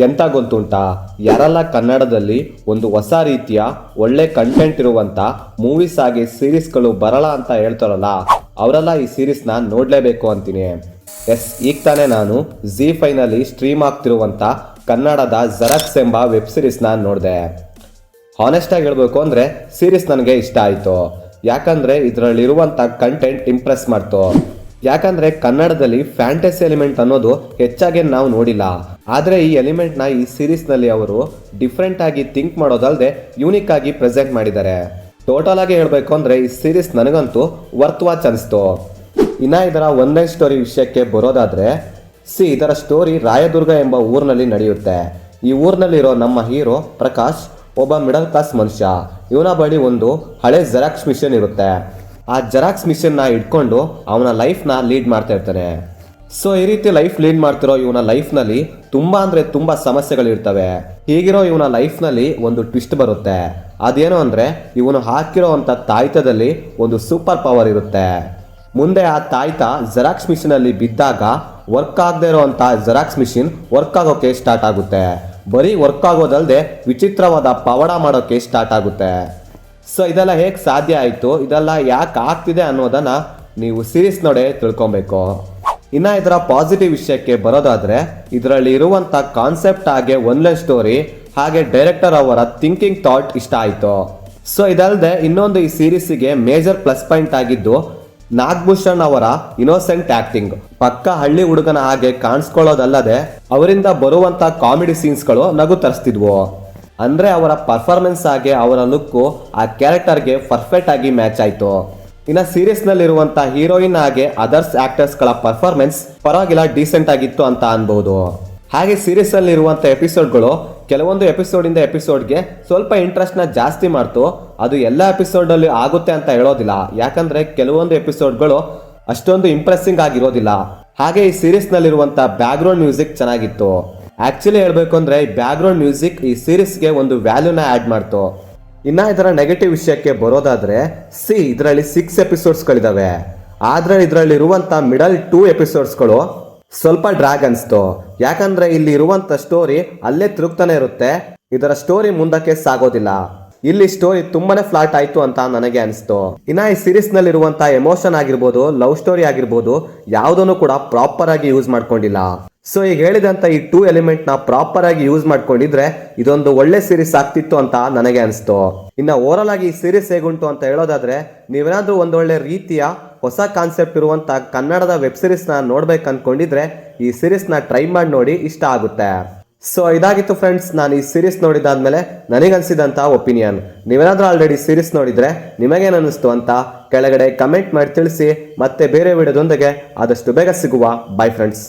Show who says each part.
Speaker 1: ಎಂತ ಗೊತ್ತುಂಟಾ, ಯಾರೆಲ್ಲ ಕನ್ನಡದಲ್ಲಿ ಒಂದು ಹೊಸ ರೀತಿಯ ಒಳ್ಳೆ ಕಂಟೆಂಟ್ ಇರುವಂತ ಮೂವೀಸ್ ಆಗಿ ಸೀರೀಸ್ಗಳು ಬರಲ್ಲ ಅಂತ ಹೇಳ್ತಾರಲ್ಲ, ಅವರೆಲ್ಲ ಈ ಸೀರೀಸ್ನ ನೋಡಲೇಬೇಕು ಅಂತೀನಿ. ಈಗ ತಾನೇ ನಾನು ZEE5 ನಲ್ಲಿ ಸ್ಟ್ರೀಮ್ ಆಗ್ತಿರುವಂತ ಕನ್ನಡದ ಜೆರಾಕ್ಸ್ ಎಂಬ ವೆಬ್ ಸೀರೀಸ್ನ ನೋಡಿದೆ. ಹಾನೆಸ್ಟ್ ಆಗಿ ಹೇಳ್ಬೇಕು ಅಂದ್ರೆ ಸೀರೀಸ್ ನನಗೆ ಇಷ್ಟ ಆಯಿತು. ಯಾಕಂದ್ರೆ ಇದರಲ್ಲಿರುವಂಥ ಕಂಟೆಂಟ್ ಇಂಪ್ರೆಸ್ ಮಾಡ್ತು. ಯಾಕಂದ್ರೆ ಕನ್ನಡದಲ್ಲಿ ಫ್ಯಾಂಟಸಿ ಎಲಿಮೆಂಟ್ ಅನ್ನೋದು ಹೆಚ್ಚಾಗಿ ನಾವು ನೋಡಿಲ್ಲ. ಆದರೆ ಈ ಎಲಿಮೆಂಟ್ನ ಈ ಸೀರೀಸ್ನಲ್ಲಿ ಅವರು ಡಿಫ್ರೆಂಟ್ ಆಗಿ ಥಿಂಕ್ ಮಾಡೋದಲ್ಲದೆ ಯೂನಿಕ್ ಆಗಿ ಪ್ರೆಸೆಂಟ್ ಮಾಡಿದ್ದಾರೆ. ಟೋಟಲ್ ಆಗಿ ಹೇಳಬೇಕು ಅಂದ್ರೆ ಈ ಸೀರೀಸ್ ನನಗಂತೂ ವರ್ತ್ ವಾಚ್ ಅನಿಸ್ತು. ಇನ್ನು ಇದರ ಒಂದೇ ಸ್ಟೋರಿ ವಿಷಯಕ್ಕೆ ಬರೋದಾದ್ರೆ, ಇದರ ಸ್ಟೋರಿ ರಾಯದುರ್ಗ ಎಂಬ ಊರಿನಲ್ಲಿ ನಡೆಯುತ್ತೆ. ಈ ಊರಿನಲ್ಲಿರೋ ನಮ್ಮ ಹೀರೋ ಪ್ರಕಾಶ್ ಒಬ್ಬ ಮಿಡಲ್ ಕ್ಲಾಸ್ ಮನುಷ್ಯ. ಇವನ ಬಳಿ ಒಂದು ಹಳೆ ಜೆರಾಕ್ಸ್ ಮಿಷನ್ ಇರುತ್ತೆ. ಆ ಜೆರಾಕ್ಸ್ ಮಿಷನ್ನ ಇಟ್ಕೊಂಡು ಅವನ ಲೈಫ್ನ ಲೀಡ್ ಮಾಡ್ತಾ ಇರ್ತಾನೆ. ಈ ರೀತಿ ಲೈಫ್ ಲೀಡ್ ಮಾಡ್ತಿರೋ ಇವನ ಲೈಫ್ನಲ್ಲಿ ತುಂಬಾ ಅಂದ್ರೆ ತುಂಬಾ ಸಮಸ್ಯೆಗಳಿರ್ತವೆ. ಹೀಗಿರೋ ಇವನ ಲೈಫ್ನಲ್ಲಿ ಒಂದು ಟ್ವಿಸ್ಟ್ ಬರುತ್ತೆ. ಅದೇನು ಅಂದ್ರೆ ಇವನು ಹಾಕಿರೋ ಅಂತ ತಾಯ್ತದಲ್ಲಿ ಒಂದು ಸೂಪರ್ ಪವರ್ ಇರುತ್ತೆ. ಮುಂದೆ ಆ ತಾಯ್ತ ಜೆರಾಕ್ಸ್ ಮಿಷನ್ ಅಲ್ಲಿ ಬಿದ್ದಾಗ ವರ್ಕ್ ಆಗದೆ ಇರೋಂಥ ಜೆರಾಕ್ಸ್ ಮಿಷಿನ್ ವರ್ಕ್ ಆಗೋಕೆ ಸ್ಟಾರ್ಟ್ ಆಗುತ್ತೆ. ಬರೀ ವರ್ಕ್ ಆಗೋದಲ್ಲದೆ ವಿಚಿತ್ರವಾದ ಪವಾಡ ಮಾಡೋಕೆ ಸ್ಟಾರ್ಟ್ ಆಗುತ್ತೆ. ಇದೆಲ್ಲ ಹೇಗೆ ಸಾಧ್ಯ ಆಯಿತು, ಇದೆಲ್ಲ ಯಾಕೆ ಆಗ್ತಿದೆ ಅನ್ನೋದನ್ನ ನೀವು ಸೀರೀಸ್ ನೋಡೇ ತಿಳ್ಕೊಬೇಕು. ಇನ್ನು ಇದರ ಪಾಸಿಟಿವ್ ವಿಷಯಕ್ಕೆ ಬರೋದಾದ್ರೆ, ಇದರಲ್ಲಿ ಇರುವಂಥ ಕಾನ್ಸೆಪ್ಟ್ ಹಾಗೆ ಒನ್ಲೈನ್ ಸ್ಟೋರಿ ಹಾಗೆ ಡೈರೆಕ್ಟರ್ ಅವರ ಥಿಂಕಿಂಗ್ ಥಾಟ್ ಇಷ್ಟ ಆಯಿತು. ಇದಲ್ಲದೆ ಇನ್ನೊಂದು ಈ ಸೀರೀಸಿಗೆ ಮೇಜರ್ ಪ್ಲಸ್ ಪಾಯಿಂಟ್ ಆಗಿದ್ದು ನಾಗಭೂಷಣ್ ಅವರ ಇನೋಸೆಂಟ್ ಆಕ್ಟಿಂಗ್. ಪಕ್ಕ ಹಳ್ಳಿ ಹುಡುಗನ ಹಾಗೆ ಕಾಣಿಸ್ಕೊಳ್ಳೋದಲ್ಲದೆ ಅವರಿಂದ ಬರುವಂತ ಕಾಮಿಡಿ ಸೀನ್ಸ್ಗಳು ನಗು ತರಿಸ್ತಿದ್ವು. ಅಂದ್ರೆ ಅವರ ಪರ್ಫಾರ್ಮೆನ್ಸ್ ಹಾಗೆ ಅವರ ಲುಕ್ಕು ಆ ಕ್ಯಾರೆಕ್ಟರ್ಗೆ ಪರ್ಫೆಕ್ಟ್ ಆಗಿ ಮ್ಯಾಚ್ ಆಯ್ತು. ಇನ್ನು ಸೀರೀಸ್ ನಲ್ಲಿರುವಂತ ಹೀರೋಯಿನ್ ಹಾಗೆ ಅದರ್ಸ್ ಆಕ್ಟರ್ಸ್ ಗಳ ಪರ್ಫಾರ್ಮೆನ್ಸ್ ಪರವಾಗಿಲ್ಲ, ಡೀಸೆಂಟ್ ಆಗಿತ್ತು ಅಂತ ಅನ್ಬಹುದು. ಹಾಗೆ ಸೀರೀಸ್ ಅಲ್ಲಿ ಇರುವಂತ ಎಪಿಸೋಡ್ಗಳು ಕೆಲವೊಂದು ಎಪಿಸೋಡಿಂದ ಎಪಿಸೋಡ್ಗೆ ಸ್ವಲ್ಪ ಇಂಟ್ರೆಸ್ಟ್ನ ಜಾಸ್ತಿ ಮಾಡ್ತು. ಅದು ಎಲ್ಲ ಎಪಿಸೋಡಲ್ಲಿ ಆಗುತ್ತೆ ಅಂತ ಹೇಳೋದಿಲ್ಲ, ಯಾಕಂದ್ರೆ ಕೆಲವೊಂದು ಎಪಿಸೋಡ್ಗಳು ಅಷ್ಟೊಂದು ಇಂಪ್ರೆಸ್ಸಿಂಗ್ ಆಗಿರೋದಿಲ್ಲ. ಹಾಗೆ ಈ ಸೀರೀಸ್ನಲ್ಲಿರುವಂಥ ಬ್ಯಾಕ್ಗ್ರೌಂಡ್ ಮ್ಯೂಸಿಕ್ ಚೆನ್ನಾಗಿತ್ತು. ಆಕ್ಚುಲಿ ಹೇಳಬೇಕು ಅಂದ್ರೆ ಈ ಬ್ಯಾಕ್ಗ್ರೌಂಡ್ ಮ್ಯೂಸಿಕ್ ಈ ಸೀರೀಸ್ಗೆ ಒಂದು ವ್ಯಾಲ್ಯೂನ ಆ್ಯಡ್ ಮಾಡ್ತು. ಇನ್ನು ಇದರ ನೆಗೆಟಿವ್ ವಿಷಯಕ್ಕೆ ಬರೋದಾದ್ರೆ, ಇದರಲ್ಲಿ 6 ಎಪಿಸೋಡ್ಸ್ಗಳಿದಾವೆ. ಆದ್ರೆ ಇದರಲ್ಲಿ ಇರುವಂಥ ಮಿಡಲ್ 2 ಎಪಿಸೋಡ್ಸ್ಗಳು ಸ್ವಲ್ಪ ಡ್ರ್ಯಾಗ್ ಅನ್ಸ್ತು. ಯಾಕಂದ್ರೆ ಇಲ್ಲಿ ಇರುವಂತ ಸ್ಟೋರಿ ಅಲ್ಲೇ ತಿರುಗ್ತಾನೆ ಇರುತ್ತೆ. ಇದರ ಸ್ಟೋರಿ ಮುಂದಕ್ಕೆ ಸಾಗೋದಿಲ್ಲ. ಇಲ್ಲಿ ಸ್ಟೋರಿ ತುಂಬಾನೇ ಫ್ಲಾಟ್ ಆಯ್ತು ಅಂತ ನನಗೆ ಅನಿಸ್ತು. ಇನ್ನ ಈ ಸೀರೀಸ್ ನಲ್ಲಿ ಇರುವಂತ ಎಮೋಷನ್ ಆಗಿರ್ಬೋದು, ಲವ್ ಸ್ಟೋರಿ ಆಗಿರ್ಬೋದು, ಯಾವುದನ್ನು ಕೂಡ ಪ್ರಾಪರ್ ಆಗಿ ಯೂಸ್ ಮಾಡ್ಕೊಂಡಿಲ್ಲ. ಈಗ ಹೇಳಿದಂತ ಈ 2 ಎಲಿಮೆಂಟ್ ನ ಪ್ರಾಪರ್ ಆಗಿ ಯೂಸ್ ಮಾಡ್ಕೊಂಡಿದ್ರೆ ಇದೊಂದು ಒಳ್ಳೆ ಸೀರೀಸ್ ಆಗ್ತಿತ್ತು ಅಂತ ನನಗೆ ಅನಿಸ್ತು. ಇನ್ನ ಓವರಾಲ್ ಆಗಿ ಈ ಸೀರೀಸ್ ಹೇಗುಂಟು ಅಂತ ಹೇಳೋದಾದ್ರೆ, ನೀವೇನಾದ್ರೂ ಒಂದೊಳ್ಳೆ ರೀತಿಯ ಹೊಸ ಕಾನ್ಸೆಪ್ಟ್ ಇರುವಂತ ಕನ್ನಡದ ವೆಬ್ ಸೀರೀಸ್ ನ ನೋಡ್ಬೇಕು ಅನ್ಕೊಂಡಿದ್ರೆ ಈ ಸೀರೀಸ್ ನ ಟ್ರೈ ಮಾಡಿ ನೋಡಿ, ಇಷ್ಟ ಆಗುತ್ತೆ. ಇದಾಗಿತ್ತು ಫ್ರೆಂಡ್ಸ್, ನಾನು ಈ ಸೀರೀಸ್ ನೋಡಿದಾದ್ಮೇಲೆ ನನಗನ್ಸಿದಂತ ಒಪಿನಿಯನ್. ನೀವೇನಾದ್ರೂ ಆಲ್ರೆಡಿ ಸೀರೀಸ್ ನೋಡಿದ್ರೆ ನಿಮಗೇನು ಅನಿಸ್ತು ಅಂತ ಕೆಳಗಡೆ ಕಮೆಂಟ್ ಮಾಡಿ ತಿಳಿಸಿ. ಮತ್ತೆ ಬೇರೆ ವಿಡಿಯೋದೊಂದಿಗೆ ಆದಷ್ಟು ಬೇಗ ಸಿಗುವ. By friends.